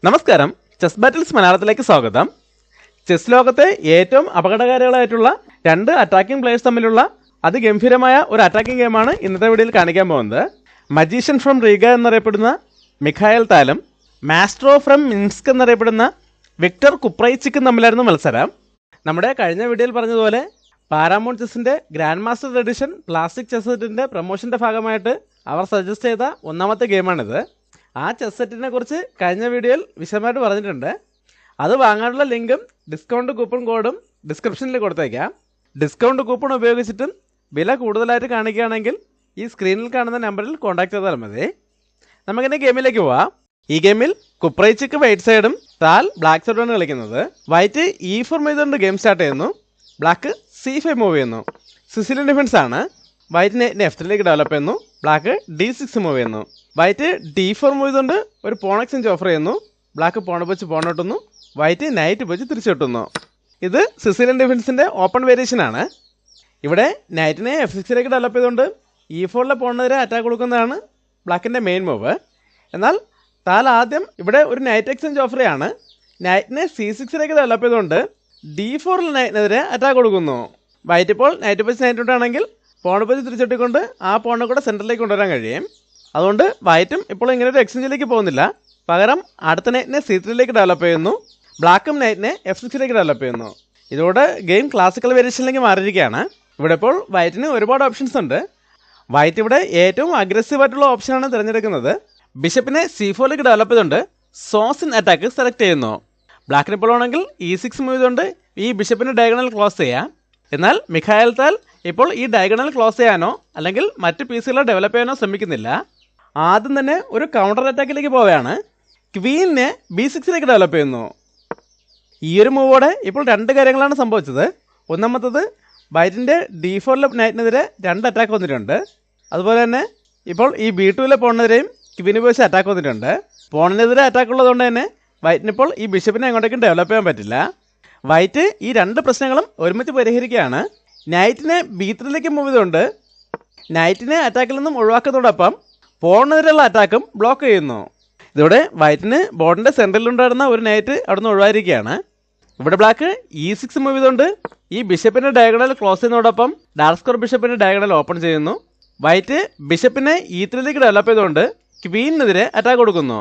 നമസ്കാരം, chess battles മലയാളത്തിലേക്ക് സ്വാഗതം. ചെസ് ലോകത്തെ ഏറ്റവും അപകടകാരികളായിട്ടുള്ള രണ്ട് അറ്റാക്കിംഗ് പ്ലേയേഴ്സ് തമ്മിലുള്ള അതിഗംഭീരമായ ഒരു അറ്റാക്കിംഗ് ഗെയിമാണ് ഇന്നത്തെ വീഡിയോയിൽ കാണിക്കാൻ പോകുന്നത്. മജീഷ്യൻ ഫ്രം റീഗ എന്നറിയപ്പെടുന്ന മിഖായൽ താലും മാസ്ട്രോ ഫ്രം മിൻസ്ക് എന്നറിയപ്പെടുന്ന വിക്ടർ കുപ്രൈച്ചിക്കും തമ്മിലായിരുന്നു മത്സരം. നമ്മുടെ കഴിഞ്ഞ വീഡിയോയിൽ പറഞ്ഞതുപോലെ പാരാമൗണ്ട് ചെസ്സിൻ്റെ grand master edition plastic chess സെറ്റിൻ്റെ പ്രൊമോഷൻ്റെ ഭാഗമായിട്ട് അവർ സജസ്റ്റ് ചെയ്ത ഒന്നാമത്തെ ഗെയിമാണിത്. ആ ചെസ് സെറ്റിനെ കുറിച്ച് കഴിഞ്ഞ വീഡിയോയിൽ വിശദമായിട്ട് പറഞ്ഞിട്ടുണ്ട്. അത് വാങ്ങാനുള്ള ലിങ്കും ഡിസ്കൗണ്ട് കൂപ്പൺ കോഡും ഡിസ്ക്രിപ്ഷനിൽ കൊടുത്തേക്കാം. ഡിസ്കൗണ്ട് കൂപ്പൺ ഉപയോഗിച്ചിട്ടും വില കൂടുതലായിട്ട് കാണിക്കുകയാണെങ്കിൽ ഈ സ്ക്രീനിൽ കാണുന്ന നമ്പറിൽ കോൺടാക്ട് ചെയ്താൽ മതി. നമുക്കിനി ഗെയിമിലേക്ക് പോവാം. ഈ ഗെയിമിൽ കുപ്രൈച്ചിക്ക് വൈറ്റ് സൈഡും താൽ ബ്ലാക്ക് സൈഡുമാണ് കളിക്കുന്നത്. വൈറ്റ് E4 ചെയ്തുകൊണ്ട് ഗെയിം സ്റ്റാർട്ട് ചെയ്യുന്നു. ബ്ലാക്ക് C5 മൂവ് ചെയ്യുന്നു. സിസിലിയൻ ഡിഫൻസ് ആണ്. വൈറ്റിനെ F3 ഡെവലപ്പ് ചെയ്യുന്നു. ബ്ലാക്ക് D6 മൂവ് ചെയ്യുന്നു. വൈറ്റ് D4 മൂവ് ചെയ്തുകൊണ്ട് ഒരു പോൺ എക്സ്ചേഞ്ച് ഓഫർ ചെയ്യുന്നു. ബ്ലാക്ക് പോൺ വെച്ച് പോൺ ഇട്ടുന്നു. വൈറ്റ് നൈറ്റ് വെച്ച് തിരിച്ചിട്ടുന്നു. ഇത് സിസിലിയൻ ഡിഫൻസിൻ്റെ ഓപ്പൺ വേരിയേഷൻ ആണ്. ഇവിടെ നൈറ്റിനെ F6 ഡെവലപ്പ് ചെയ്തുകൊണ്ട് E4 പോണിനെതിരെ അറ്റാക്ക് കൊടുക്കുന്നതാണ് ബ്ലാക്കിൻ്റെ മെയിൻ മൂവ്. എന്നാൽ താൽ ആദ്യം ഇവിടെ ഒരു നൈറ്റ് എക്സ്ചേഞ്ച് ഓഫർ ചെയ്യാണ്. നൈറ്റിനെ C6 ഡെവലപ്പ് ചെയ്തുകൊണ്ട് D4 നൈറ്റിനെതിരെ അറ്റാക്ക് കൊടുക്കുന്നു. വൈറ്റ് ഇപ്പോൾ നൈറ്റ് വെച്ച് നൈറ്റ് ഇട്ടാണെങ്കിൽ പോൺ വെച്ച് തിരിച്ചിട്ടിക്കൊണ്ട് ആ പോണിനെ കൂടെ സെൻറ്ററിലേക്ക് കൊണ്ടുവരാൻ കഴിയും. അതുകൊണ്ട് വൈറ്റും ഇപ്പോൾ ഇങ്ങനെ ഒരു എക്സ്ചേഞ്ചിലേക്ക് പോകുന്നില്ല. പകരം അടുത്ത നൈറ്റിനെ C3 ഡെവലപ്പ് ചെയ്യുന്നു. ബ്ലാക്കും നൈറ്റിനെ F6 ഡെവലപ്പ് ചെയ്യുന്നു. ഇതോടെ ഗെയിം ക്ലാസിക്കൽ വേരിയേഷനിലേക്ക് മാറിയിരിക്കുകയാണ്. ഇവിടെ ഇപ്പോൾ വൈറ്റിന് ഒരുപാട് ഓപ്ഷൻസ് ഉണ്ട്. വൈറ്റ് ഇവിടെ ഏറ്റവും അഗ്രസീവായിട്ടുള്ള ഓപ്ഷനാണ് തിരഞ്ഞെടുക്കുന്നത്. ബിഷപ്പിനെ C4 ഡെവലപ്പ് ചെയ്തുകൊണ്ട് സോസ് ഇൻ അറ്റാക്ക് സെലക്ട് ചെയ്യുന്നു. ബ്ലാക്കിന് ഇപ്പോൾ ആണെങ്കിൽ E6 മൂവ് ചെയ്തുകൊണ്ട് ഈ ബിഷപ്പിൻ്റെ ഡയഗണൽ ക്ലോസ് ചെയ്യാം. എന്നാൽ മിഖായൽ താൽ ഇപ്പോൾ ഈ ഡയഗണൽ ക്ലോസ് ചെയ്യാനോ അല്ലെങ്കിൽ മറ്റ് പീസുകളെ ഡെവലപ്പ് ചെയ്യാനോ ശ്രമിക്കുന്നില്ല. ആദ്യം തന്നെ ഒരു കൗണ്ടർ അറ്റാക്കിലേക്ക് പോവുകയാണ്. ക്വീനിനെ B6 ഡെവലപ്പ് ചെയ്യുന്നു. ഈ ഒരു മൂവോടെ ഇപ്പോൾ രണ്ട് കാര്യങ്ങളാണ് സംഭവിച്ചത്. ഒന്നാമത്തത് വൈറ്റിൻ്റെ D4 നൈറ്റിനെതിരെ രണ്ട് അറ്റാക്ക് വന്നിട്ടുണ്ട്. അതുപോലെ തന്നെ ഇപ്പോൾ ഈ B2 പോണിനെതിരെയും ക്വീന് വെച്ച് അറ്റാക്ക് വന്നിട്ടുണ്ട്. പോണിനെതിരെ അറ്റാക്ക് ഉള്ളതുകൊണ്ട് തന്നെ വൈറ്റിനിപ്പോൾ ഈ ബിഷപ്പിനെ എങ്ങോട്ടേക്കും ഡെവലപ്പ് ചെയ്യാൻ പറ്റില്ല. വൈറ്റ് ഈ രണ്ട് പ്രശ്നങ്ങളും ഒരുമിച്ച് പരിഹരിക്കുകയാണ്. നൈറ്റിനെ B3 മൂവ് ചെയ്തുകൊണ്ട് നൈറ്റിനെ അറ്റാക്കിൽ നിന്നും ഒഴിവാക്കുന്നതോടൊപ്പം പോണിനെതിരെയുള്ള അറ്റാക്കും ബ്ലോക്ക് ചെയ്യുന്നു. ഇതോടെ വൈറ്റിന് ബോർഡിൻ്റെ സെൻറ്ററിലുണ്ടായിരുന്ന ഒരു നൈറ്റ് അവിടെ നിന്ന് ഒഴിവായിരിക്കുകയാണ്. ഇവിടെ ബ്ലാക്ക് E6 മൂവ് ചെയ്തുകൊണ്ട് ഈ ബിഷപ്പിൻ്റെ ഡയഗണൽ ക്ലോസ് ചെയ്യുന്നതോടൊപ്പം ഡാർക്ക് സ്ക്വയർ ബിഷപ്പിൻ്റെ ഡയഗണൽ ഓപ്പൺ ചെയ്യുന്നു. വൈറ്റ് ബിഷപ്പിനെ E3 ഡെവലപ്പ് ചെയ്തുകൊണ്ട് ക്വീനിനെതിരെ അറ്റാക്ക് കൊടുക്കുന്നു.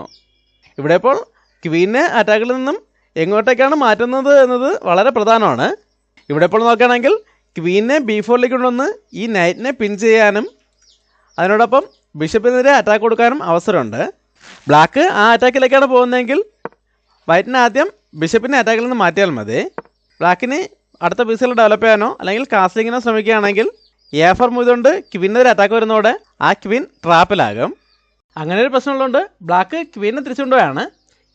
ഇവിടെ ഇപ്പോൾ ക്വീനിനെ അറ്റാക്കിൽ നിന്നും എങ്ങോട്ടേക്കാണ് മാറ്റുന്നത് എന്നത് വളരെ പ്രധാനമാണ്. ഇവിടെ ഇപ്പോൾ നോക്കുകയാണെങ്കിൽ ക്വീനിനെ B4 കൊണ്ടുവന്ന് ഈ നൈറ്റിനെ പിൻ ചെയ്യാനും അതിനോടൊപ്പം ബിഷപ്പിനെതിരെ അറ്റാക്ക് കൊടുക്കാനും അവസരമുണ്ട്. ബ്ലാക്ക് ആ അറ്റാക്കിലേക്കാണ് പോകുന്നതെങ്കിൽ വൈറ്റിന് ആദ്യം ബിഷപ്പിനെ അറ്റാക്കിൽ നിന്ന് മാറ്റിയാൽ മതി. ബ്ലാക്കിന് അടുത്ത പീസുകൾ ഡെവലപ്പ് ചെയ്യാനോ അല്ലെങ്കിൽ കാസ്ലിങ്ങിനോ ശ്രമിക്കുകയാണെങ്കിൽ A4 മൂവ് ചെയ്തുകൊണ്ട് ക്വീനെതിരെ അറ്റാക്ക് വരുന്നതോടെ ആ ക്വീൻ ട്രാപ്പിലാകും. അങ്ങനെ ഒരു പ്രശ്നമുള്ളതുകൊണ്ട് ബ്ലാക്ക് ക്വീനെ തിരിച്ചുകൊണ്ടുപോയാണ്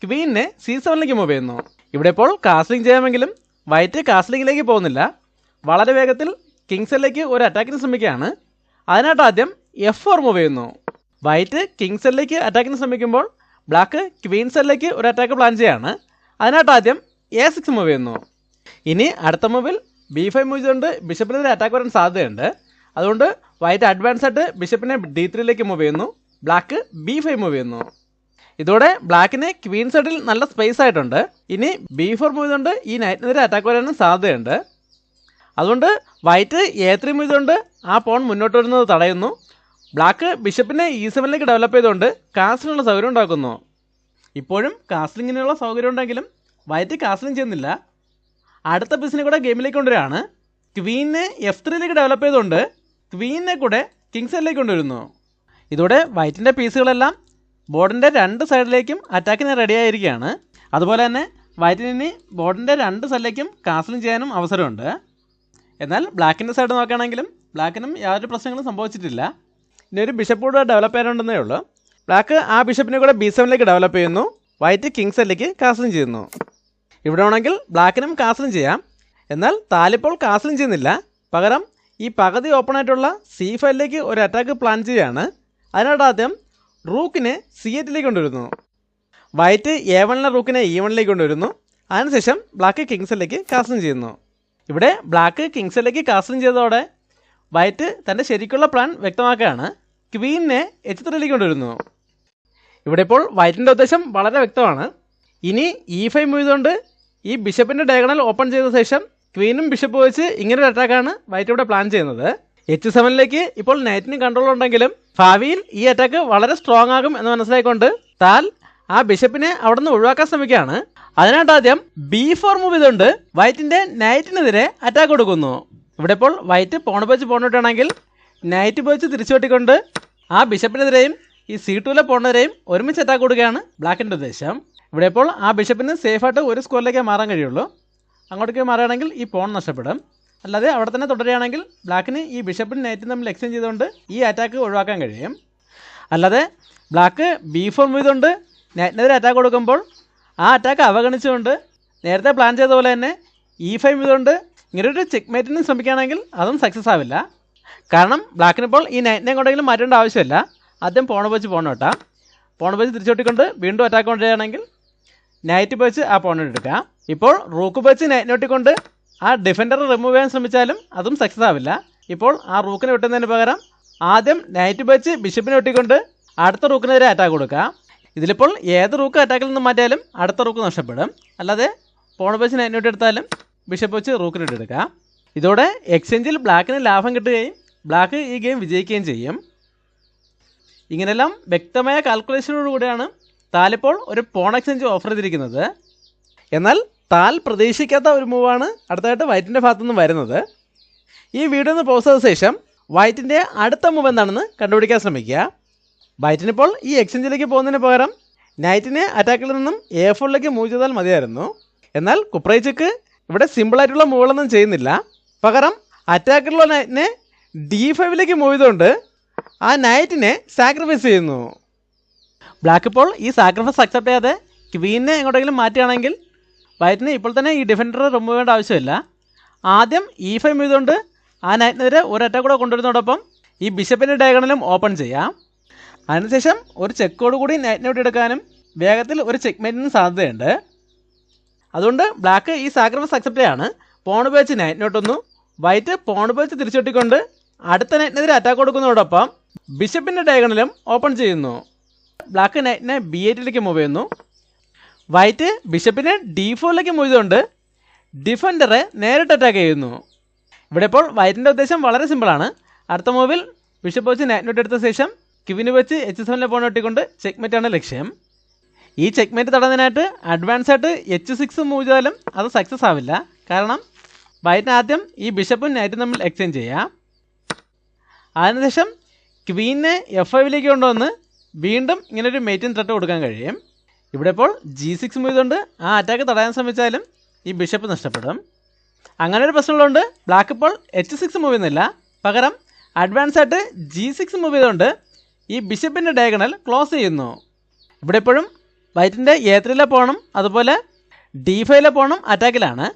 ക്വീനിനെ C7 മൂവ് ചെയ്യുന്നു. ഇവിടെ ഇപ്പോൾ കാസ്ലിംഗ് ചെയ്യാമെങ്കിലും വൈറ്റ് കാസ്ലിങ്ങിലേക്ക് പോകുന്നില്ല. വളരെ വേഗത്തിൽ കിങ്സിലേക്ക് ഒരു അറ്റാക്കിന് ശ്രമിക്കുകയാണ്. അതിനായിട്ട് ആദ്യം F4 മൂവ് ചെയ്യുന്നു. വൈറ്റ് കിങ്സിലേക്ക് അറ്റാക്കിന് ശ്രമിക്കുമ്പോൾ ബ്ലാക്ക് ക്വീൻസിലേക്ക് ഒരു അറ്റാക്ക് പ്ലാൻ ചെയ്യുകയാണ്. അതിനായിട്ട് ആദ്യം A6 മൂവ് ചെയ്യുന്നു. ഇനി അടുത്ത മൂവിൽ B5 മൂവ് ചെയ്തുകൊണ്ട് ബിഷപ്പിനെതിരെ അറ്റാക്ക് വരാൻ സാധ്യതയുണ്ട്. അതുകൊണ്ട് വൈറ്റ് അഡ്വാൻസ് ആയിട്ട് ബിഷപ്പിനെ D3 മൂവ് ചെയ്യുന്നു. ബ്ലാക്ക് B5 മൂവ് ചെയ്യുന്നു. ഇതോടെ ബ്ലാക്കിന് ക്വീൻ സൈഡിൽ നല്ല സ്പേസ് ആയിട്ടുണ്ട്. ഇനി B4 മൂവ് ചെയ്തുകൊണ്ട് ഈ നൈറ്റിനെതിരെ അറ്റാക്ക് വരാനും സാധ്യതയുണ്ട്. അതുകൊണ്ട് വൈറ്റ് A3 മൂവ് ചെയ്തുകൊണ്ട് ആ പോൺ മുന്നോട്ട് വരുന്നത് തടയുന്നു. ബ്ലാക്ക് ബിഷപ്പിനെ E7 ഡെവലപ്പ് ചെയ്തുകൊണ്ട് കാസ്ലിങ്ങിനുള്ള സൗകര്യം ഉണ്ടാക്കുന്നു. ഇപ്പോഴും കാസ്ലിങ്ങിനുള്ള സൗകര്യം ഉണ്ടെങ്കിലും വൈറ്റ് കാസ്ലിംഗ് ചെയ്യുന്നില്ല. അടുത്ത പീസിനെ കൂടെ ഗെയിമിലേക്ക് കൊണ്ടുവരികയാണ്. ക്വീനെ F3 ഡെവലപ്പ് ചെയ്തുകൊണ്ട് ക്വീനെ കൂടെ കിങ് സൈഡിലേക്ക് കൊണ്ടുവരുന്നു. ഇതോടെ വൈറ്റിൻ്റെ പീസുകളെല്ലാം ബോർഡിൻ്റെ രണ്ട് സൈഡിലേക്കും അറ്റാക്കിന് റെഡിയായിരിക്കുകയാണ്. അതുപോലെ തന്നെ വൈറ്റിന് ഇനി ബോർഡിൻ്റെ രണ്ട് സൈഡിലേക്കും കാസ്ലിംഗ് ചെയ്യാനും അവസരമുണ്ട്. എന്നാൽ ബ്ലാക്കിൻ്റെ സൈഡ് നോക്കുകയാണെങ്കിലും ബ്ലാക്കിനും യാതൊരു പ്രശ്നങ്ങളും സംഭവിച്ചിട്ടില്ല. ഇനി ഒരു ബിഷപ്പ് കൂടെ ഡെവലപ്പ് ചെയ്യാനുണ്ടെന്നേ ഉള്ളൂ. ബ്ലാക്ക് ആ ബിഷപ്പിനെ കൂടെ B7 ഡെവലപ്പ് ചെയ്യുന്നു. വൈറ്റ് കിങ് സൈഡിലേക്ക് കാസ്ലിംഗ് ചെയ്യുന്നു. ഇവിടെ ആണെങ്കിൽ ബ്ലാക്കിനും കാസ്ലിംഗ് ചെയ്യാം. എന്നാൽ താലിപ്പോൾ കാസ്ലിംഗ് ചെയ്യുന്നില്ല. പകരം ഈ പകുതി ഓപ്പൺ ആയിട്ടുള്ള C5 ഒരു അറ്റാക്ക് പ്ലാൻ ചെയ്യുകയാണ്. അതിനായിട്ട് ആദ്യം റൂക്കിനെ C8 കൊണ്ടുവരുന്നു. വൈറ്റ് A1 റൂക്കിനെ E1 കൊണ്ടുവരുന്നു. അതിനുശേഷം ബ്ലാക്ക് കിങ്സിലേക്ക് കാസ്ലിംഗ് ചെയ്യുന്നു. ഇവിടെ ബ്ലാക്ക് കിങ്സിലേക്ക് കാസ്ലിംഗ് ചെയ്തതോടെ വൈറ്റ് തൻ്റെ ശരിക്കുള്ള പ്ലാൻ വ്യക്തമാക്കുകയാണ്. ക്വീനിനെ H3 കൊണ്ടുവരുന്നു. ഇവിടെ ഇപ്പോൾ വൈറ്റിൻ്റെ ഉദ്ദേശം വളരെ വ്യക്തമാണ്. ഇനി E5 മൂവ് ചെയ്തുകൊണ്ട് ഈ ബിഷപ്പിൻ്റെ ഡയഗണൽ ഓപ്പൺ ചെയ്ത ശേഷം ക്വീനും ബിഷപ്പ് വെച്ച് ഇങ്ങനൊരു അറ്റാക്കാണ് വൈറ്റ് ഇവിടെ പ്ലാൻ ചെയ്യുന്നത്. H7ലേക്ക് ഇപ്പോൾ നൈറ്റിന് കൺട്രോൾ ഉണ്ടെങ്കിലും ഭാവിയിൽ ഈ അറ്റാക്ക് വളരെ സ്ട്രോങ് ആകും എന്ന് മനസ്സിലായിക്കൊണ്ട് താൽ ആ ബിഷപ്പിനെ അവിടെ നിന്ന് ഒഴിവാക്കാൻ ശ്രമിക്കുകയാണ്. അതിനായിട്ട് ആദ്യം B4 മൂവ് ചെയ്തുകൊണ്ട് വൈറ്റിൻ്റെ നൈറ്റിനെതിരെ അറ്റാക്ക് കൊടുക്കുന്നു. ഇവിടെ ഇപ്പോൾ വൈറ്റ് പോൺ വെച്ച് പോണിട്ടാണെങ്കിൽ നൈറ്റ് വെച്ച് തിരിച്ചു വെട്ടിക്കൊണ്ട് ആ ബിഷപ്പിനെതിരെയും ഈ C2ലെ പോണിനെതിരെയും ഒരുമിച്ച് അറ്റാക്ക് കൊടുക്കുകയാണ് ബ്ലാക്കിൻ്റെ ഉദ്ദേശം. ഇവിടെ ഇപ്പോൾ ആ ബിഷപ്പിന് സേഫായിട്ട് ഒരു സ്കോറിലേക്കേ മാറാൻ കഴിയുള്ളൂ. അങ്ങോട്ടേക്ക് മാറുകയാണെങ്കിൽ ഈ പോൺ നഷ്ടപ്പെടും. അല്ലാതെ അവിടെ തന്നെ തുടരുകയാണെങ്കിൽ ബ്ലാക്കിന് ഈ ബിഷപ്പിന് നൈറ്റും തമ്മിൽ എക്സ്ചേഞ്ച് ചെയ്തുകൊണ്ട് ഈ അറ്റാക്ക് ഒഴിവാക്കാൻ കഴിയും. അല്ലാതെ ബ്ലാക്ക് B4 മൂവ് ചെയ്തുകൊണ്ട് നൈറ്റിനെതിരെ അറ്റാക്ക് കൊടുക്കുമ്പോൾ ആ അറ്റാക്ക് അവഗണിച്ചുകൊണ്ട് നേരത്തെ പ്ലാൻ ചെയ്ത പോലെ തന്നെ E5 മൂവ് ചെയ്തുകൊണ്ട് ഇങ്ങനൊരു ചെക്ക് മേറ്റിന് ശ്രമിക്കുകയാണെങ്കിൽ അതും സക്സസ് ആവില്ല. കാരണം ബ്ലാക്കിനിപ്പോൾ ഈ നൈറ്റിനെ കൊണ്ടെങ്കിലും മാറ്റേണ്ട ആവശ്യമില്ല. ആദ്യം പോൺ വെച്ച് പോണോട്ടാം. പോൺ വെച്ച് തിരിച്ചോട്ടിക്കൊണ്ട് വീണ്ടും അറ്റാക്ക് കൊണ്ടുവരികയാണെങ്കിൽ നൈറ്റ് വെച്ച് ആ പോണിന് എടുക്കാം. ഇപ്പോൾ റൂക്ക് വെച്ച് നൈറ്റിനെ ഒട്ടിക്കൊണ്ട് ആ ഡിഫൻഡർ റിമൂവ് ചെയ്യാൻ ശ്രമിച്ചാലും അതും സക്സസ് ആവില്ല. ഇപ്പോൾ ആ റൂക്കിനെ വെട്ടുന്നതിന് പകരം ആദ്യം നൈറ്റ് വെച്ച് ബിഷപ്പിനെ ഒട്ടിക്കൊണ്ട് അടുത്ത റൂക്കിനെതിരെ അറ്റാക്ക് കൊടുക്കാം. ഇതിലിപ്പോൾ ഏത് റൂക്ക് അറ്റാക്കിൽ നിന്ന് മാറ്റിയാലും അടുത്ത റൂക്ക് നഷ്ടപ്പെടും. അല്ലാതെ പോൺ വെച്ച് നൈറ്റിനെ ഒട്ടെടുത്താലും ബിഷപ്പ് വെച്ച് റൂക്കിനിട്ടെടുക്കാം. ഇതോടെ എക്സ്ചേഞ്ചിൽ ബ്ലാക്കിന് ലാഭം കിട്ടുകയും ബ്ലാക്ക് ഈ ഗെയിം വിജയിക്കുകയും ചെയ്യും. ഇങ്ങനെല്ലാം വ്യക്തമായ കാൽക്കുലേഷനോടുകൂടിയാണ് താലിപ്പോൾ ഒരു പോൺ എക്സ്ചേഞ്ച് ഓഫർ ചെയ്തിരിക്കുന്നത്. എന്നാൽ താൽ പ്രതീക്ഷിക്കാത്ത ഒരു മൂവാണ് അടുത്തായിട്ട് വൈറ്റിൻ്റെ ഭാഗത്തുനിന്ന് വരുന്നത്. ഈ വീഡിയോ ഒന്ന് പോസ് ചെയ്ത ശേഷം വൈറ്റിൻ്റെ അടുത്ത മൂവ് എന്താണെന്ന് കണ്ടുപിടിക്കാൻ ശ്രമിക്കുക. വൈറ്റിനിപ്പോൾ ഈ എക്സ്ചേഞ്ചിലേക്ക് പോകുന്നതിന് പകരം നൈറ്റിനെ അറ്റാക്കിൽ നിന്നും A4ലേക്ക് മൂവ് ചെയ്താൽ മതിയായിരുന്നു. എന്നാൽ കുപ്രൈച്ചക്ക് ഇവിടെ സിമ്പിളായിട്ടുള്ള മൂവുകളൊന്നും ചെയ്യുന്നില്ല. പകരം അറ്റാക്കിലുള്ള നൈറ്റിനെ D5ലേക്ക് മൂവ് ചെയ്തുകൊണ്ട് ആ നൈറ്റിനെ സാക്രിഫൈസ് ചെയ്യുന്നു. ബ്ലാക്ക് ഇപ്പോൾ ഈ സാക്രിഫൈസ് അക്സെപ്റ്റ് ചെയ്യാതെ ക്വീനെ എങ്ങോട്ടെങ്കിലും മാറ്റുകയാണെങ്കിൽ വൈറ്റിന് ഇപ്പോൾ തന്നെ ഈ ഡിഫൻഡർ റിമൂവ് ചെയ്യേണ്ട ആവശ്യമില്ല. ആദ്യം E5 മൂവ് ചെയ്തുകൊണ്ട് ആ നൈറ്റിനെതിരെ ഒരു അറ്റാക്ക് കൂടെ കൊണ്ടുവരുന്നതോടൊപ്പം ഈ ബിഷപ്പിൻ്റെ ഡയഗണലും ഓപ്പൺ ചെയ്യാം. അതിനുശേഷം ഒരു ചെക്കോട് കൂടി നൈറ്റിനെ എടുക്കാനും വേഗത്തിൽ ഒരു ചെക്ക് മേറ്റിനും സാധ്യതയുണ്ട്. അതുകൊണ്ട് ബ്ലാക്ക് ഈ സാക്രിഫൈസ് അക്സെപ്റ്റ് ചെയ്യാണ്. പോൺ ഉപയോഗിച്ച് നൈറ്റിനോട്ടൊന്നു വൈറ്റ് പോൺ ഉപയോഗിച്ച് തിരിച്ചൊട്ടിക്കൊണ്ട് അടുത്ത നൈറ്റിനെതിരെ അറ്റാക്ക് കൊടുക്കുന്നതോടൊപ്പം ബിഷപ്പിൻ്റെ ഡയഗണലും ഓപ്പൺ ചെയ്യുന്നു. ബ്ലാക്ക് നൈറ്റിനെ B8ലേക്ക് മൂവ് ചെയ്യുന്നു. വൈറ്റ് ബിഷപ്പിനെ D4ലേക്ക് മൂവ് ചെയ്തുകൊണ്ട് ഡിഫൻഡറെ നേരിട്ട് അറ്റാക്ക് ചെയ്യുന്നു. ഇവിടെ ഇപ്പോൾ വൈറ്റിൻ്റെ ഉദ്ദേശം വളരെ സിമ്പിളാണ്. അടുത്ത മൂവിൽ ബിഷപ്പ് വെച്ച് നൈറ്റിനോട്ട് എടുത്ത ശേഷം ക്വീന് വെച്ച് H7ലെ പോൺ ഒട്ടിക്കൊണ്ട് ചെക്ക്മേറ്റാണ് ലക്ഷ്യം. ഈ ചെക്ക്മേറ്റ് തടയുന്നതിനായിട്ട് അഡ്വാൻസ് ആയിട്ട് H6 മൂവ് ചെയ്താലും അത് സക്സസ് ആവില്ല. കാരണം വൈറ്റിന് ആദ്യം ഈ ബിഷപ്പും നൈറ്റും തമ്മിൽ എക്സ്ചേഞ്ച് ചെയ്യാം. അതിനുശേഷം ക്വീനെ F5ലേക്ക് കൊണ്ടുവന്ന് വീണ്ടും ഇങ്ങനൊരു മേറ്റിൻ ത്രെട്ട് കൊടുക്കാൻ കഴിയും. ഇവിടെ ഇപ്പോൾ G6 മൂവ് ചെയ്തുകൊണ്ട് ആ അറ്റാക്ക് തടയാൻ ശ്രമിച്ചാലും ഈ ബിഷപ്പ് നഷ്ടപ്പെടും. അങ്ങനെ ഒരു പ്രശ്നമുള്ളതുകൊണ്ട് ബ്ലാക്ക് ഇപ്പോൾ H6 മൂവ് ചെയ്യുന്നില്ല. പകരം അഡ്വാൻസ് ആയിട്ട് G6 മൂവ് ചെയ്തുകൊണ്ട് ഈ ബിഷപ്പിൻ്റെ ഡയഗണൽ ക്ലോസ് ചെയ്യുന്നു. ഇവിടെ എപ്പോഴും വൈറ്റിൻ്റെ A3ലെ പോണും അതുപോലെ D5ലെ പോണും അറ്റാക്കിലാണ്.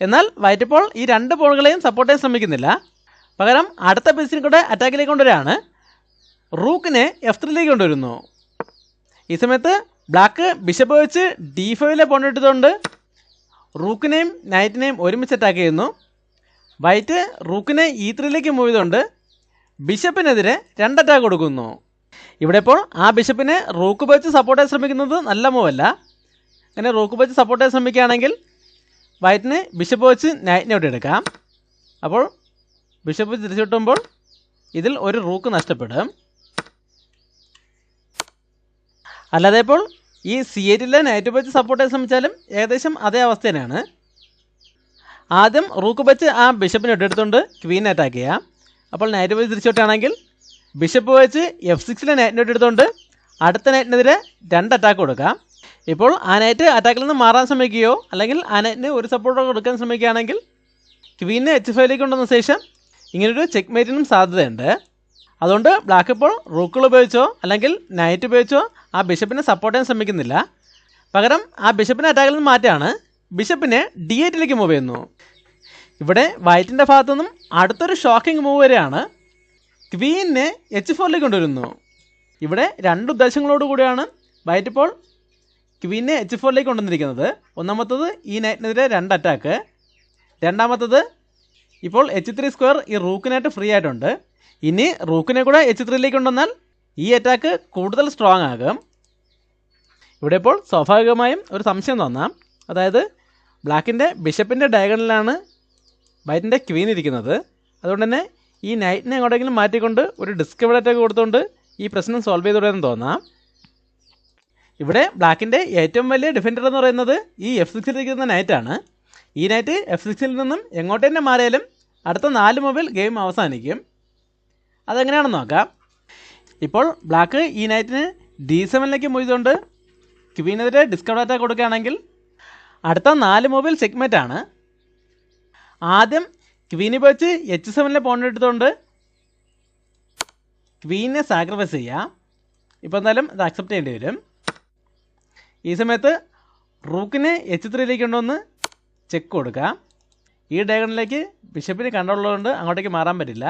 എന്നാൽ വൈറ്റ് ഇപ്പോൾ ഈ രണ്ട് പോണുകളെയും സപ്പോർട്ട് ചെയ്യാൻ ശ്രമിക്കുന്നില്ല. പകരം അടുത്ത പീസിനെ കൂടെ അറ്റാക്കിലേക്ക് കൊണ്ടുവരികയാണ്. റൂക്കിനെ F3ലേക്ക് കൊണ്ടുവരുന്നു. ഈ സമയത്ത് ബ്ലാക്ക് ബിഷപ്പ് വെച്ച് D5ലെ പോൺ ഇട്ടതുകൊണ്ട് റൂക്കിനെയും നൈറ്റിനെയും ഒരുമിച്ച് അറ്റാക്ക് ചെയ്യുന്നു. വൈറ്റ് റൂക്കിനെ E3ലേക്ക് മൂവ് ചെയ്തുകൊണ്ട് ബിഷപ്പിനെതിരെ 2 അറ്റാക്ക് കൊടുക്കുന്നു. ഇവിടെ ഇപ്പോൾ ആ ബിഷപ്പിനെ റൂക്ക് വെച്ച് സപ്പോർട്ട് ചെയ്യാൻ ശ്രമിക്കുന്നത് നല്ല മൂവല്ല. അങ്ങനെ റൂക്ക് വെച്ച് സപ്പോർട്ട് ചെയ്യാൻ ശ്രമിക്കുകയാണെങ്കിൽ വൈറ്റിന് ബിഷപ്പ് വെച്ച് നൈറ്റിനെ ഔട്ട് എടുക്കാം. അപ്പോൾ ബിഷപ്പ് വെച്ച് തിരിച്ചുവിട്ടുമ്പോൾ ഇതിൽ ഒരു റൂക്ക് നഷ്ടപ്പെടും. അല്ലാതെ ഇപ്പോൾ ഈ C8ലെ നൈറ്റ് വെച്ച് സപ്പോർട്ട് ചെയ്യാൻ ശ്രമിച്ചാലും ഏകദേശം അതേ അവസ്ഥ തന്നെയാണ്. ആദ്യം റൂക്ക് വെച്ച് ആ ബിഷപ്പിനെ എടുത്തുകൊണ്ട് ക്വീനെ അറ്റാക്ക് ചെയ്യാം. അപ്പോൾ നൈറ്റ് വെച്ച് തിരിച്ചോട്ടാണെങ്കിൽ ബിഷപ്പ് വെച്ച് F6ലെ നൈറ്റിനെ എടുത്തുകൊണ്ട് അടുത്ത നൈറ്റിനെതിരെ 2 അറ്റാക്ക് കൊടുക്കാം. ഇപ്പോൾ ആ നൈറ്റ് അറ്റാക്കിൽ നിന്ന് മാറാൻ ശ്രമിക്കുകയോ അല്ലെങ്കിൽ ആ നൈറ്റിന് ഒരു സപ്പോർട്ടോ കൊടുക്കാൻ ശ്രമിക്കുകയാണെങ്കിൽ ക്വീനെ H5ലേക്ക് കൊണ്ടുവന്ന ശേഷം ഇങ്ങനൊരു ചെക്ക് മേറ്റിനും സാധ്യതയുണ്ട്. അതുകൊണ്ട് ബ്ലാക്ക് ഇപ്പോൾ റൂക്കുകൾ ഉപയോഗിച്ചോ അല്ലെങ്കിൽ നൈറ്റ് ഉപയോഗിച്ചോ ആ ബിഷപ്പിനെ സപ്പോർട്ട് ചെയ്യാൻ ശ്രമിക്കുന്നില്ല. പകരം ആ ബിഷപ്പിനെ അറ്റാക്കിൽ നിന്ന് മാറ്റാണ് ബിഷപ്പിനെ D8ലേക്ക് മൂവ് ചെയ്യുന്നു. ഇവിടെ വൈറ്റിൻ്റെ ഭാഗത്തുനിന്നും അടുത്തൊരു ഷോക്കിംഗ് മൂവ് വരെയാണ്. ക്വീനെ H4ലേക്ക് കൊണ്ടുവരുന്നു. ഇവിടെ 2 ഉദ്ദേശങ്ങളോട് കൂടിയാണ് വൈറ്റ് ഇപ്പോൾ ക്വീനെ H4ലേക്ക് കൊണ്ടുവന്നിരിക്കുന്നത്. ഒന്നാമത്തത് ഈ നൈറ്റിനെതിരെ 2 അറ്റാക്ക്. രണ്ടാമത്തത് ഇപ്പോൾ H3 ഈ റൂക്കിനായിട്ട് ഫ്രീ ആയിട്ടുണ്ട്. ഇനി റൂക്കിനെ കൂടെ H3ലേക്ക് കൊണ്ടുവന്നാൽ ഈ അറ്റാക്ക് കൂടുതൽ സ്ട്രോങ് ആകും. ഇവിടെ ഇപ്പോൾ സ്വാഭാവികമായും ഒരു സംശയം തോന്നാം. അതായത് ബ്ലാക്കിൻ്റെ ബിഷപ്പിൻ്റെ ഡയഗണലിലാണ് വൈറ്റിൻ്റെ ക്വീൻ ഇരിക്കുന്നത്. അതുകൊണ്ട് തന്നെ ഈ നൈറ്റിനെ എങ്ങോട്ടെങ്കിലും മാറ്റിക്കൊണ്ട് ഒരു ഡിസ്കവറി അറ്റാക്ക് കൊടുത്തുകൊണ്ട് ഈ പ്രശ്നം സോൾവ് ചെയ്തുകൂടെയെന്ന് തോന്നാം. ഇവിടെ ബ്ലാക്കിൻ്റെ ഏറ്റവും വലിയ ഡിഫൻഡർ എന്ന് പറയുന്നത് ഈ F6 ഇരിക്കുന്ന നൈറ്റാണ്. ഈ നൈറ്റ് F6 നിന്നും എങ്ങോട്ട് തന്നെ മാറിയാലും അടുത്ത 4 മൂവിൽ ഗെയിം അവസാനിക്കും. അതെങ്ങനെയാണെന്ന് നോക്കാം. ഇപ്പോൾ ബ്ലാക്ക് ഈ നൈറ്റിന് D7 മൂവ് ചെയ്തുകൊണ്ട് ക്വീനെതിരെ ഡിസ്കവറി അറ്റാക്ക് കൊടുക്കുകയാണെങ്കിൽ അടുത്ത 4 മൂവിൽ ചെക്ക്മേറ്റ് ആണ്. ആദ്യം ക്വീനിൽ വെച്ച് H7 പോയിന്റ് എടുത്തുകൊണ്ട് ക്വീനെ സാക്രിഫൈസ് ചെയ്യാം. ഇപ്പോൾ എന്തായാലും ഇത് അക്സെപ്റ്റ് ചെയ്യേണ്ടി വരും. ഈ സമയത്ത് റൂക്കിനെ H3 കൊണ്ടുവന്ന് ചെക്ക് കൊടുക്കാം. ഈ ഡയഗണലിലേക്ക് ബിഷപ്പിന് കണ്ടുള്ളതുകൊണ്ട് അങ്ങോട്ടേക്ക് മാറാൻ പറ്റില്ല.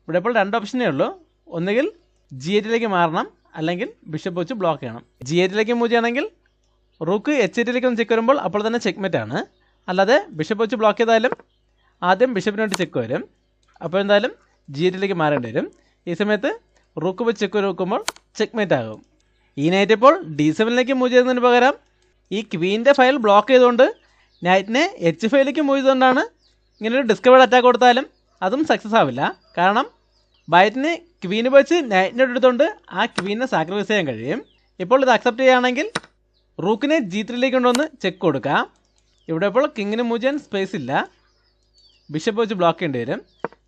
ഇവിടെ ഇപ്പോൾ 2 ഓപ്ഷനേ ഉള്ളൂ. ഒന്നുകിൽ G8 മാറണം, അല്ലെങ്കിൽ ബിഷപ്പ് വെച്ച് ബ്ലോക്ക് ചെയ്യണം. G8 മൂവ് ചെയ്യണമെങ്കിൽ റൂക്ക് H8 ഒന്ന് ചെക്ക് വരുമ്പോൾ അപ്പോൾ തന്നെ ചെക്ക്മേറ്റ് ആണ്. അല്ലാതെ ബിഷപ്പ് വെച്ച് ബ്ലോക്ക് ചെയ്താലും ആദ്യം ബിഷപ്പിന് വേണ്ടി ചെക്ക് വരും. അപ്പോൾ എന്തായാലും G8 മാറേണ്ടി വരും. ഈ സമയത്ത് റൂക്ക് വെച്ച് ചെക്ക് വെക്കുമ്പോൾ ചെക്ക്മേറ്റ് ആകും. ഈ നൈറ്റ് ഇപ്പോൾ D7 മൂവ് ചെയ്യുന്നതിന് പകരം ഈ ക്വീൻ്റെ ഫയൽ ബ്ലോക്ക് ചെയ്തുകൊണ്ട് നൈറ്റിനെ H5 മൂവ് ചെയ്തുകൊണ്ടാണ് ഇങ്ങനൊരു ഡിസ്കവേർഡ് അറ്റാക്ക് കൊടുത്താലും അതും സക്സസ് ആവില്ല. കാരണം വൈറ്റിന് ക്വീന് വെച്ച് നൈറ്റിനോട് എടുത്തുകൊണ്ട് ആ ക്വീനെ സാക്രിഫൈസ് ചെയ്യാൻ കഴിയും. ഇപ്പോൾ ഇത് അക്സെപ്റ്റ് ചെയ്യുകയാണെങ്കിൽ റൂക്കിനെ G3 കൊണ്ടുവന്ന് ചെക്ക് കൊടുക്കാം. ഇവിടെ ഇപ്പോൾ കിങ്ങിന് മൂവ് ചെയ്യാൻ സ്പേസ് ഇല്ല, ബിഷപ്പ് വെച്ച് ബ്ലോക്ക് ചെയ്യേണ്ടി വരും.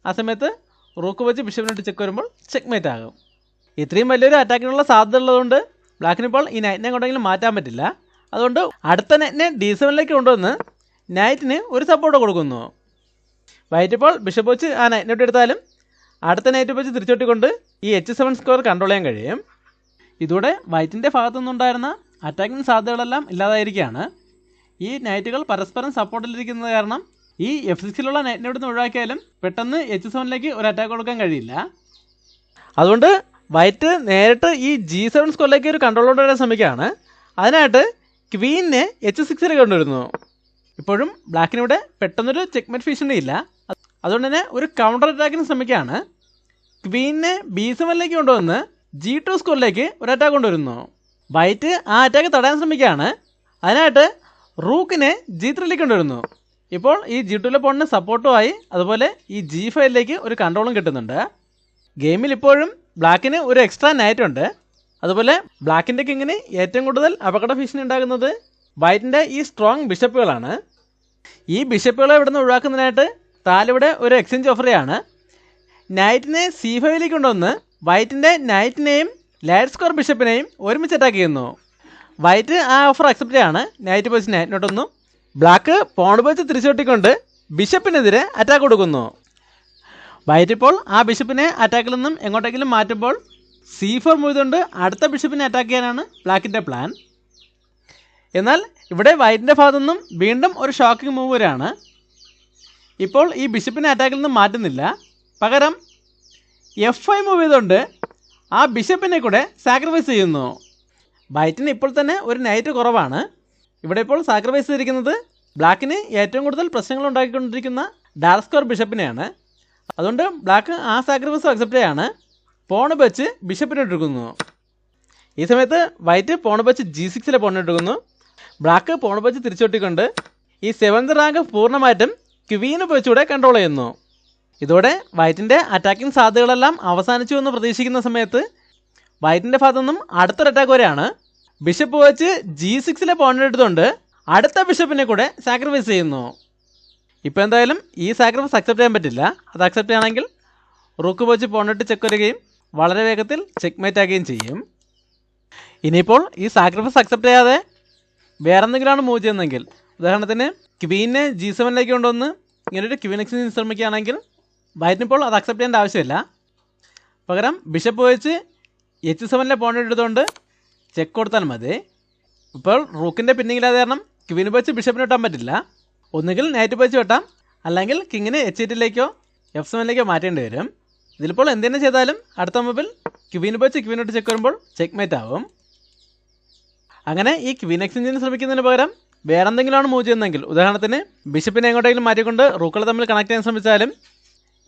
ആ സമയത്ത് റൂക്ക് വെച്ച് ബിഷപ്പിനോട്ട് ചെക്ക് വരുമ്പോൾ ചെക്ക്മേറ്റ് ആകും. ഇത്രയും വലിയൊരു അറ്റാക്കിനുള്ള സാധ്യത ഉള്ളതുകൊണ്ട് ബ്ലാക്കിനിപ്പോൾ ഈ നൈറ്റിനെ കൊണ്ടെങ്കിലും മാറ്റാൻ പറ്റില്ല. അതുകൊണ്ട് അടുത്ത നൈറ്റിനെ D7 കൊണ്ടുവന്ന് നൈറ്റിന് ഒരു സപ്പോർട്ട് കൊടുക്കുന്നു. വൈറ്റ് ഇപ്പോൾ ബിഷപ്പ് വെച്ച് ആ നൈറ്റിനോട്ട് എടുത്താലും അടുത്ത നൈറ്റ് വെച്ച് തിരിച്ചോട്ടിക്കൊണ്ട് ഈ H7 സ്ക്വയർ കൺട്രോൾ ചെയ്യാൻ കഴിയും. ഇതോടെ വൈറ്റിൻ്റെ ഭാഗത്തു നിന്നുണ്ടായിരുന്ന അറ്റാക്കിംഗ് സാധ്യതകളെല്ലാം ഇല്ലാതായിരിക്കുകയാണ്. ഈ നൈറ്റുകൾ പരസ്പരം സപ്പോർട്ടിലിരിക്കുന്നത് കാരണം ഈ F6 നൈറ്റിനോട് നിന്ന് ഒഴിവാക്കിയാലും പെട്ടെന്ന് H7 ഒരു അറ്റാക്ക് കൊടുക്കാൻ കഴിയില്ല. അതുകൊണ്ട് വൈറ്റ് നേരിട്ട് ഈ G7 സ്ക്വയറിലേക്ക് ഒരു കൺട്രോൾ കൊണ്ടുവരാൻ ശ്രമിക്കുകയാണ്. അതിനായിട്ട് ക്വീനിനെ H6 കൊണ്ടുവരുന്നു. ഇപ്പോഴും ബ്ലാക്കിനിവിടെ പെട്ടെന്നൊരു ചെക്ക്മേറ്റ് ഭീഷണി ഇല്ല. അതുകൊണ്ട് തന്നെ ഒരു കൗണ്ടർ അറ്റാക്കിന് ശ്രമിക്കുകയാണ്. ക്വീനിനെ B7 കൊണ്ടുവന്ന് G2 സ്ക്വയറിലേക്ക് ഒരു അറ്റാക്ക് കൊണ്ടുവരുന്നു. വൈറ്റ് ആ അറ്റാക്ക് തടയാൻ ശ്രമിക്കുകയാണ്. അതിനായിട്ട് റൂക്കിനെ G3 കൊണ്ടുവരുന്നു. ഇപ്പോൾ ഈ G2 പോണിന് സപ്പോർട്ടുമായി അതുപോലെ ഈ G5 ഒരു കൺട്രോളും കിട്ടുന്നുണ്ട്. ഗെയിമിൽ ഇപ്പോഴും ബ്ലാക്കിന് ഒരു എക്സ്ട്രാ നൈറ്റ് ഉണ്ട്. അതുപോലെ ബ്ലാക്കിൻ്റെ കിങ്ങിന് ഏറ്റവും കൂടുതൽ അപകട ഭീഷണി ഉണ്ടാകുന്നത് വൈറ്റിൻ്റെ ഈ സ്ട്രോങ് ബിഷപ്പുകളാണ്. ഈ ബിഷപ്പുകളെ ഇവിടെ നിന്ന് ഒഴിവാക്കുന്നതിനായിട്ട് താലിവിടെ ഒരു എക്സ്ചേഞ്ച് ഓഫറിയാണ്. നൈറ്റിനെ C5 കൊണ്ടുവന്ന് വൈറ്റിൻ്റെ നൈറ്റിനെയും ലൈറ്റ് സ്ക്വയർ ബിഷപ്പിനെയും ഒരുമിച്ച് അറ്റാക്ക് ചെയ്യുന്നു. വൈറ്റ് ആ ഓഫർ അക്സെപ്റ്റ് ചെയ്യാണ്. നൈറ്റ് വെച്ച് നൈറ്റിനോട്ടൊന്നും ബ്ലാക്ക് പോൺ വെച്ച് തിരിച്ചുകൊട്ടിക്കൊണ്ട് ബിഷപ്പിനെതിരെ അറ്റാക്ക് കൊടുക്കുന്നു. വൈറ്റ് ഇപ്പോൾ ആ ബിഷപ്പിനെ അറ്റാക്കിൽ നിന്നും എങ്ങോട്ടെങ്കിലും മാറ്റുമ്പോൾ C4 മൂവ് ചെയ്തുകൊണ്ട് അടുത്ത ബിഷപ്പിനെ അറ്റാക്ക് ചെയ്യാനാണ് ബ്ലാക്കിൻ്റെ പ്ലാൻ. എന്നാൽ ഇവിടെ വൈറ്റിൻ്റെ ഭാഗത്തു നിന്നും വീണ്ടും ഒരു ഷോക്കിംഗ് മൂവ് വരെയാണ്. ഇപ്പോൾ ഈ ബിഷപ്പിനെ അറ്റാക്കിൽ നിന്നും മാറ്റുന്നില്ല, പകരം F5 മൂവ് ചെയ്തുകൊണ്ട് ആ ബിഷപ്പിനെ കൂടെ സാക്രിഫൈസ് ചെയ്യുന്നു. വൈറ്റിന് ഇപ്പോൾ തന്നെ ഒരു നൈറ്റ് കുറവാണ്. ഇവിടെ ഇപ്പോൾ സാക്രിഫൈസ് ചെയ്തിരിക്കുന്നത് ബ്ലാക്കിന് ഏറ്റവും കൂടുതൽ പ്രശ്നങ്ങൾ ഉണ്ടാക്കിക്കൊണ്ടിരിക്കുന്ന ഡാർക്ക് സ്ക്വയർ ബിഷപ്പിനെയാണ്. അതുകൊണ്ട് ബ്ലാക്ക് ആ സാക്രിഫൈസ് അക്സെപ്റ്റ് ചെയ്യാണ്. പോണ് വെച്ച് ബിഷപ്പിനെടുക്കുന്നു. ഈ സമയത്ത് വൈറ്റ് പോണ് വെച്ച് G6 പോണിനെടുക്കുന്നു. ബ്ലാക്ക് പോണ് വെച്ച് തിരിച്ചൊട്ടിക്കൊണ്ട് ഈ 7th റാങ്ക് പൂർണ്ണമായിട്ടും ക്വീന് വെച്ചുകൂടെ കൺട്രോൾ ചെയ്യുന്നു. ഇതോടെ വൈറ്റിൻ്റെ അറ്റാക്കിംഗ് സാധ്യതകളെല്ലാം അവസാനിച്ചു എന്ന് പ്രതീക്ഷിക്കുന്ന സമയത്ത് വൈറ്റിൻ്റെ ഭാഗത്തു നിന്നും അടുത്തൊരു അറ്റാക്ക് വരെയാണ്. ബിഷപ്പ് വെച്ച് G6 പോയിന്റ് അടുത്ത ബിഷപ്പിനെ കൂടെ സാക്രിഫൈസ് ചെയ്യുന്നു. ഇപ്പോൾ എന്തായാലും ഈ സാക്രിഫൈസ് അക്സെപ്റ്റ് ചെയ്യാൻ പറ്റില്ല. അത് അക്സെപ്റ്റ് ചെയ്യണമെങ്കിൽ റൂക്ക് വെച്ച് പോയിന്റ് ചെക്ക് വരികയും വളരെ വേഗത്തിൽ ചെക്ക്മേറ്റ് ആകുകയും ചെയ്യും. ഇനിയിപ്പോൾ ഈ സാക്രിഫൈസ് അക്സെപ്റ്റ് ചെയ്യാതെ വേറെ എന്തെങ്കിലുമാണ് മൂവ് ചെയ്യുന്നതെങ്കിൽ, ഉദാഹരണത്തിന് ക്വീനെ G7 കൊണ്ടുവന്ന് ഇങ്ങനൊരു ക്വീൻ എക്സ്ചേഞ്ച് ശ്രമിക്കുകയാണെങ്കിൽ വൈറ്റിനിപ്പോൾ അത് അക്സെപ്റ്റ് ചെയ്യേണ്ട ആവശ്യമില്ല. പകരം ബിഷപ്പ് വെച്ച് H7 പോയിന്റ് എടുത്തുകൊണ്ട് ചെക്ക് കൊടുത്താൽ മതി. ഇപ്പോൾ റൂക്കിൻ്റെ പിന്നിങ്ങില്ലാതെ കാരണം ക്വീന് വെച്ച് ബിഷപ്പിന് വെട്ടാൻ പറ്റില്ല. ഒന്നുകിൽ നൈറ്റ് വെച്ച് വെട്ടാം, അല്ലെങ്കിൽ കിങ്ങിന് H8 F7 മാറ്റേണ്ടി വരും. ഇതിലിപ്പോൾ എന്തെങ്കിലും ചെയ്താലും അടുത്ത മൂവിൽ ക്വീന് വെച്ച് ക്വീനോട്ട് ചെക്ക് വരുമ്പോൾ ചെക്ക്മേറ്റ് ആവും. അങ്ങനെ ഈ ക്വീൻ എക്സ്ചേഞ്ചിന് ശ്രമിക്കുന്നതിന് പകരം വേറെ എന്തെങ്കിലുമാണ് മൂവ് ചെയ്യുന്നതെങ്കിൽ, ഉദാഹരണത്തിന് ബിഷപ്പിനെ എങ്ങോട്ടെങ്കിലും മാറ്റിക്കൊണ്ട് റൂക്കുകളെ തമ്മിൽ കണക്ട് ചെയ്യാൻ ശ്രമിച്ചാലും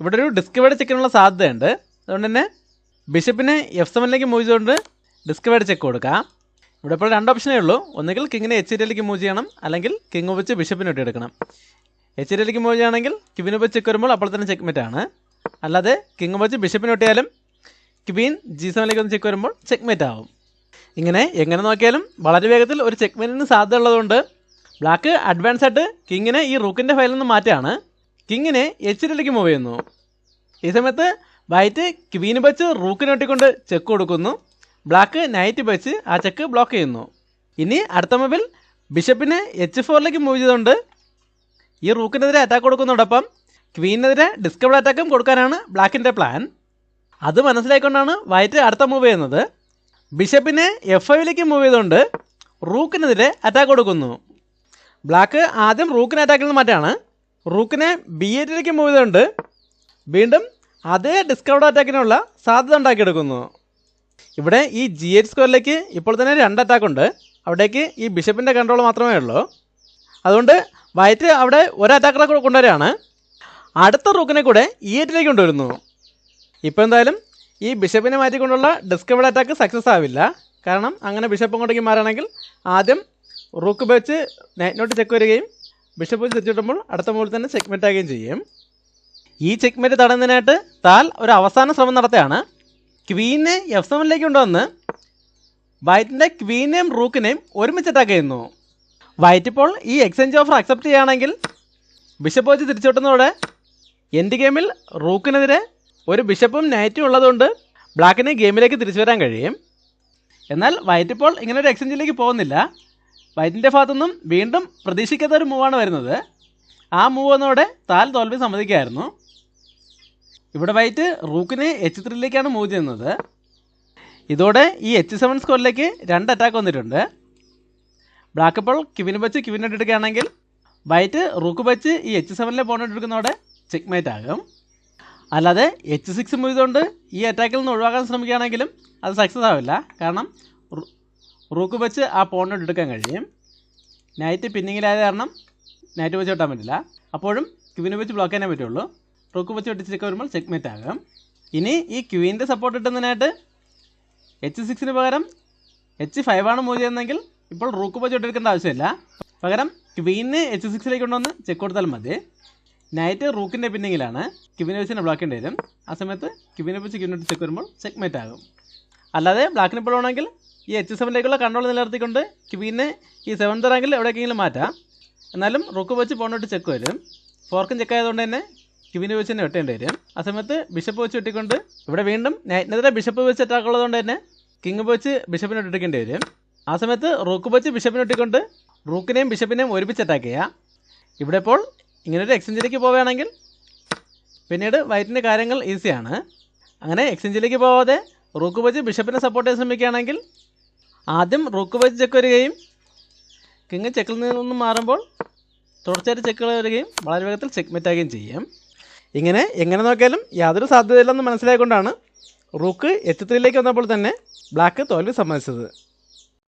ഇവിടെ ഒരു ഡിസ്കവേർഡ് ചെക്കിനുള്ള സാധ്യതയുണ്ട്. അതുകൊണ്ട് തന്നെ ബിഷപ്പിനെ F7 മൂവ് ചെയ്തുകൊണ്ട് ഡിസ്കവേർഡ് ചെക്ക് കൊടുക്കാം. ഇവിടെ ഇപ്പോൾ 2 ഓപ്ഷനേ ഉള്ളൂ. ഒന്നുകിൽ കിങ്ങിനെ H8ലേക്ക് മൂവ് ചെയ്യണം, അല്ലെങ്കിൽ കിങ് ഉപയോഗിച്ച് ബിഷപ്പിന് വെട്ടിയെടുക്കണം. H8ലേക്ക് മൂവ് ചെയ്യുകയാണെങ്കിൽ ക്വീൻ ഉപയോഗിച്ച് ചെക്ക് വരുമ്പോൾ അപ്പോൾ തന്നെ ചെക്ക് മേറ്റ് ആണ്. അല്ലാതെ കിങ് ഉപയോഗിച്ച് ബിഷപ്പിന് വെട്ടിയാലും ക്വീൻ G7ലേക്ക് ഒന്ന് ചെക്ക് വരുമ്പോൾ ചെക്ക് മേറ്റ് ആവും. ഇങ്ങനെ എങ്ങനെ നോക്കിയാലും വളരെ വേഗത്തിൽ ഒരു ചെക്ക് മേറ്റിന് സാധ്യത ഉള്ളതുകൊണ്ട് ബ്ലാക്ക് അഡ്വാൻസ് ആയിട്ട് കിങ്ങിനെ ഈ റൂക്കിൻ്റെ ഫയലിൽ നിന്ന് മാറ്റാണ്. കിങ്ങിനെ H8ലേക്ക് മൂവ് ചെയ്യുന്നു. ഈ സമയത്ത് വൈറ്റ് ക്വീൻ വെച്ച് റൂക്കിന് വെട്ടിക്കൊണ്ട് ചെക്ക് കൊടുക്കുന്നു. ബ്ലാക്ക് നൈറ്റ് വെച്ച് ആ ചെക്ക് ബ്ലോക്ക് ചെയ്യുന്നു. ഇനി അടുത്ത മൂവിൽ ബിഷപ്പിനെ H4ലേക്ക് മൂവ് ചെയ്തുകൊണ്ട് ഈ റൂക്കിനെതിരെ അറ്റാക്ക് കൊടുക്കുന്നതോടൊപ്പം ക്വീനെതിരെ ഡിസ്കബിൾ അറ്റാക്കും കൊടുക്കാനാണ് ബ്ലാക്കിൻ്റെ പ്ലാൻ. അത് മനസ്സിലാക്കിക്കൊണ്ടാണ് വൈറ്റ് അടുത്ത മൂവ് ചെയ്യുന്നത്. ബിഷപ്പിനെ F5ലേക്ക് മൂവ് ചെയ്തുകൊണ്ട് റൂക്കിനെതിരെ അറ്റാക്ക് കൊടുക്കുന്നു. ബ്ലാക്ക് ആദ്യം റൂക്കിനെ അറ്റാക്കിൽ നിന്ന് മാറ്റാണ്. റൂക്കിനെ B8ലേക്ക് മൂവ് ചെയ്തുകൊണ്ട് വീണ്ടും അതേ ഡിസ്കബിൾ അറ്റാക്കിനുള്ള സാധ്യത ഉണ്ടാക്കിയെടുക്കുന്നു. ഇവിടെ ഈ G8 സ്ക്വയറിലേക്ക് ഇപ്പോൾ തന്നെ 2 അറ്റാക്കുണ്ട്. അവിടേക്ക് ഈ ബിഷപ്പിൻ്റെ കൺട്രോൾ മാത്രമേ ഉള്ളൂ. അതുകൊണ്ട് വൈറ്റ് അവിടെ ഒരു അറ്റാക്കറെ കൂടെ കൊണ്ടുവരികയാണ്. അടുത്ത റൂക്കിനെ കൂടെ E8ലേക്ക് കൊണ്ടുവരുന്നു. ഇപ്പോൾ എന്തായാലും ഈ ബിഷപ്പിനെ മാറ്റിക്കൊണ്ടുള്ള ഡിസ്കബിൾ അറ്റാക്ക് സക്സസ് ആവില്ല. കാരണം അങ്ങനെ ബിഷപ്പ് കൊണ്ടേക്ക് മാറുകയാണെങ്കിൽ ആദ്യം റൂക്ക് വെച്ച് നൈറ്റിനോട്ട് ചെക്ക് വരികയും ബിഷപ്പ് വെച്ച് തിരിച്ചിട്ടുമ്പോൾ അടുത്ത മൂവിൽ തന്നെ ചെക്ക്മേറ്റ് ആകുകയും ചെയ്യും. ഈ ചെക്ക്മേറ്റ് തടയുന്നതിനായിട്ട് താൽ ഒരു അവസാന ശ്രമം നടത്തുകയാണ്. ക്വീനെ F7ലേക്ക് കൊണ്ടുവന്ന് വൈറ്റിൻ്റെ ക്വീനെയും റൂക്കിനെയും ഒരുമിച്ച് അറ്റാക്ക് ചെയ്യുന്നു. വൈറ്റ് ഇപ്പോൾ ഈ എക്സ്ചേഞ്ച് ഓഫർ അക്സെപ്റ്റ് ചെയ്യുകയാണെങ്കിൽ ബിഷപ്പ് വെച്ച് തിരിച്ചുവിട്ടുന്നതോടെ എൻഡ് ഗെയിമിൽ റൂക്കിനെതിരെ ഒരു ബിഷപ്പും നൈറ്റും ഉള്ളതുകൊണ്ട് ബ്ലാക്കിന് ഗെയിമിലേക്ക് തിരിച്ചു വരാൻ കഴിയും. എന്നാൽ വൈറ്റ് ഇപ്പോൾ ഇങ്ങനെ ഒരു എക്സ്ചേഞ്ചിലേക്ക് പോകുന്നില്ല. വൈറ്റിൻ്റെ ഭാഗത്തുനിന്നും വീണ്ടും പ്രതീക്ഷിക്കാത്ത ഒരു മൂവാണ് വരുന്നത്. ആ മൂവ് വന്നതോടെ താൽ തോൽവി സമ്മതിക്കുകയായിരുന്നു. ഇവിടെ വൈറ്റ് റൂക്കിനെ H3ലേക്കാണ് മൂവ് ചെയ്യുന്നത്. ഇതോടെ ഈ H7 സ്കോറിലേക്ക് 2 അറ്റാക്ക് വന്നിട്ടുണ്ട്. ബ്ലാക്ക് ഇപ്പോൾ ക്വീൻ വെച്ച് ക്വീൻ എടുക്കുകയാണെങ്കിൽ വൈറ്റ് റൂക്ക് വെച്ച് ഈ H7ലെ പോൺ എടുക്കുന്നതോടെ ചെക്ക്മേറ്റ് ആകും. അല്ലാതെ H6 മൂവ് ചെയ്തുകൊണ്ട് ഈ അറ്റാക്കിൽ നിന്ന് ഒഴിവാക്കാൻ ശ്രമിക്കുകയാണെങ്കിലും അത് സക്സസ് ആവില്ല. കാരണം റൂക്ക് വെച്ച് ആ പോൺ എടുക്കാൻ കഴിയും. നൈറ്റ് പിന്നിങ്ങിലായത് കാരണം നൈറ്റ് വെച്ച് വെട്ടാൻ പറ്റില്ല. അപ്പോഴും ക്വീൻ വെച്ച് ബ്ലോക്ക് ചെയ്യാനേ പറ്റുള്ളൂ. റൂക്ക് വെച്ച് വെട്ടിച്ച് ചെക്ക് വരുമ്പോൾ ചെക്ക്മേറ്റ് ആകും. ഇനി ഈ ക്വീൻ്റെ സപ്പോർട്ട് കിട്ടുന്നതിനായിട്ട് H6ന് പകരം H5 ആണ് മൂവ് ചെയ്യുന്നതെങ്കിൽ ഇപ്പോൾ റൂക്ക് വെച്ച് വെട്ടെടുക്കേണ്ട ആവശ്യമില്ല. പകരം ക്വീനെ H6ലേക്ക് കൊണ്ടുവന്ന് ചെക്ക് കൊടുത്താൽ മതി. നൈറ്റ് റൂക്കിൻ്റെ പിന്നിങ്ങിലാണ്. ക്വീനെ വെച്ച് തന്നെ ബ്ലോക്ക് ചെയ്യേണ്ടി വരും. ആ സമയത്ത് ക്വീനെ വെച്ച് ക്വീനോട്ട് ചെക്ക് വരുമ്പോൾ ചെക്ക്മേറ്റ് ആകും. അല്ലാതെ ബ്ലാക്കിന് ഇപ്പോൾ വേണമെങ്കിൽ ഈ H7ലേക്കുള്ള കൺട്രോൾ നിലനിർത്തിക്കൊണ്ട് ക്വീനെ ഈ 7th റാങ്കിൽ എവിടേക്കെങ്കിലും മാറ്റാം. എന്നാലും റൂക്ക് വെച്ച് പോണോട്ട് ചെക്ക് വരും. ഫോർക്കും ചെക്ക് ആയതുകൊണ്ട് തന്നെ ക്വീനെ വെച്ച് തന്നെ വെട്ടേണ്ടി വരും. ആ സമയത്ത് ബിഷപ്പ് വെച്ച് വെട്ടിക്കൊണ്ട് ഇവിടെ വീണ്ടും നൈറ്റിനെതിരെ ബിഷപ്പ് വെച്ച് അറ്റാക്ക് ഉള്ളതുകൊണ്ട് തന്നെ കിങ് വെച്ച് ബിഷപ്പിനെ വെട്ടിക്കേണ്ടി വരും. ആ സമയത്ത് റൂക്ക് വെച്ച് ബിഷപ്പിനെ വെട്ടിക്കൊണ്ട് റൂക്കിനെയും ബിഷപ്പിനെയും ഒരുമിച്ച് അറ്റാക്ക് ചെയ്യാം. ഇവിടെ ഇപ്പോൾ ഇങ്ങനൊരു എക്സ്ചേഞ്ചിലേക്ക് പോവുകയാണെങ്കിൽ പിന്നീട് വൈറ്റിൻ്റെ കാര്യങ്ങൾ ഈസിയാണ്. അങ്ങനെ എക്സ്ചേഞ്ചിലേക്ക് പോവാതെ റൂക്ക് വെച്ച് ബിഷപ്പിനെ സപ്പോർട്ട് ചെയ്യാൻ ശ്രമിക്കുകയാണെങ്കിൽ ആദ്യം റൂക്ക് വെച്ച് ചെക്ക് വരികയും കിങ് ചെക്കിൽ നിന്നും മാറുമ്പോൾ തുടർച്ചയായിട്ട് ചെക്കുകൾ വരികയും വളരെ വേഗത്തിൽ ചെക്ക്മേറ്റ് ആകുകയും ചെയ്യും. ഇങ്ങനെ എങ്ങനെ നോക്കിയാലും യാതൊരു സാധ്യതയില്ലെന്ന് മനസ്സിലായിക്കൊണ്ടാണ് റൂക്ക് H3ലേക്ക് വന്നപ്പോൾ തന്നെ ബ്ലാക്ക് തോൽവി സമ്മതിച്ചത്.